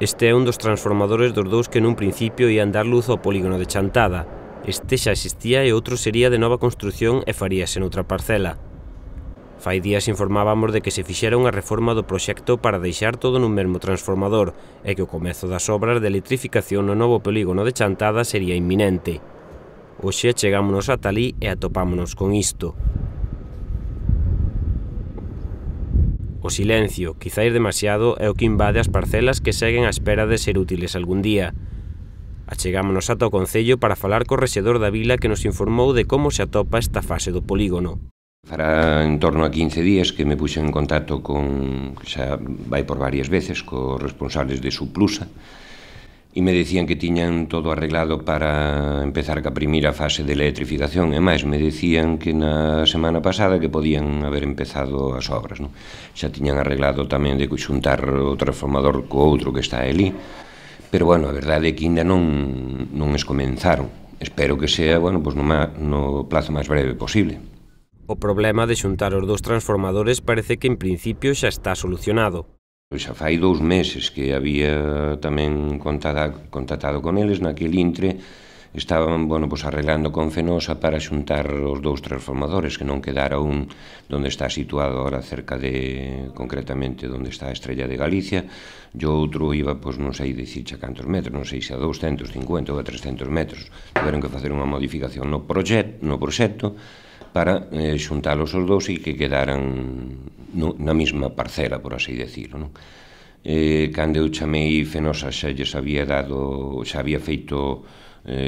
Este é un dos transformadores dos dous que nun principio ían dar luz ao polígono de Chantada. Este xa existía e outro sería de nova construción e faríase noutra parcela. Fai días informábamos de que se fixera unha reforma do proxecto para deixar todo nun mesmo transformador e que o comezo das obras de electrificación no novo polígono de Chantada sería inminente. Hoxe chegámonos ata alí e atopámonos con isto. O silencio, quizáis demasiado, é o que invade as parcelas que seguen á espera de ser útiles algún día. Achegámonos ata o Concello para falar co rexedor da vila que nos informou de como se atopa esta fase do polígono. Fará en torno a 15 días que me puxen en contacto con, xa vai por varias veces, cos responsables de Suplusa, e me decían que tiñan todo arreglado para empezar ca primeira fase de electrificación, e máis me decían que na semana pasada que podían haber empezado as obras, non? Xa tiñan arreglado tamén de xuntar o transformador co outro que está ali, pero, bueno, a verdade é que ainda non es comenzaron. Espero que sea, bueno, pues no plazo máis breve posible. O problema de xuntar os dous transformadores parece que en principio xa está solucionado. Xa fai 2 meses que había tamén contactado con eles, naquele intre estaban, bueno, pues arreglando con Fenosa para xuntar os dous transformadores, que non quedara un donde está situado agora cerca de, concretamente, donde está a Estrella de Galicia, e o outro iba, pues non sei dicirche a cantos metros, non sei se a 250 ou a 300 metros. Tiveron que facer unha modificación no proxecto para xuntalos os dous e que quedaran na mesma parcela, por así decirlo, non? Cando eu chamei Fenosa xa había feito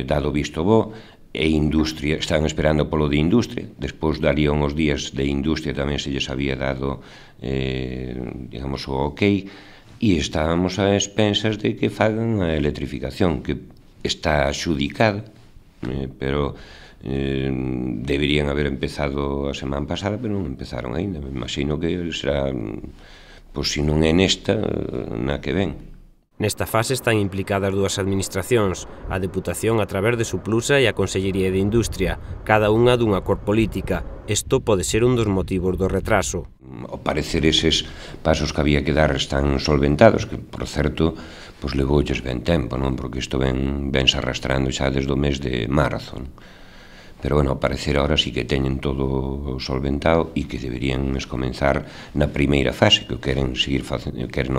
dado visto bo, e Industria, estaban esperando polo de Industria, despois daría uns días de Industria tamén se lles había dado, digamos, o ok, e estábamos a expensas de que fagan a electrificación, que está xudicada, pero deberían haber empezado a semana pasada, pero non empezaron aínda. Me imagino que será, pois se non é nesta, na que ven. Nesta fase están implicadas dúas administracións, a Deputación a través de Suplusa e a Consellería de Industria, cada unha dunha cor política. Isto pode ser un dos motivos do retraso. Ao parecer eses pasos que había que dar están solventados, que, por certo, pois levoulles ben tempo, non? Porque isto vense arrastrando xa desde o mes de marzo, non? Pero, bueno, ao parecer ahora sí que teñen todo solventado e que deberían comenzar na primeira fase, que queren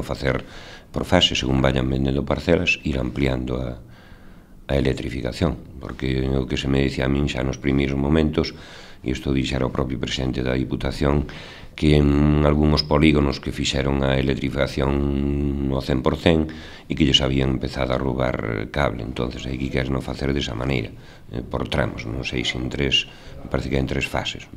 facer por fase, según vayan vendendo parcelas, ir ampliando a electrificación, porque o que se me dicía a min xa nos primeiros momentos, e isto dixera o propio presidente da Diputación, que en algúns polígonos que fixeron a electrificación no 100% e que lles habían empezado a roubar cable, entonces hai que queren facer desa maneira, por tramos, non sei se en 3, me parece que en 3 fases.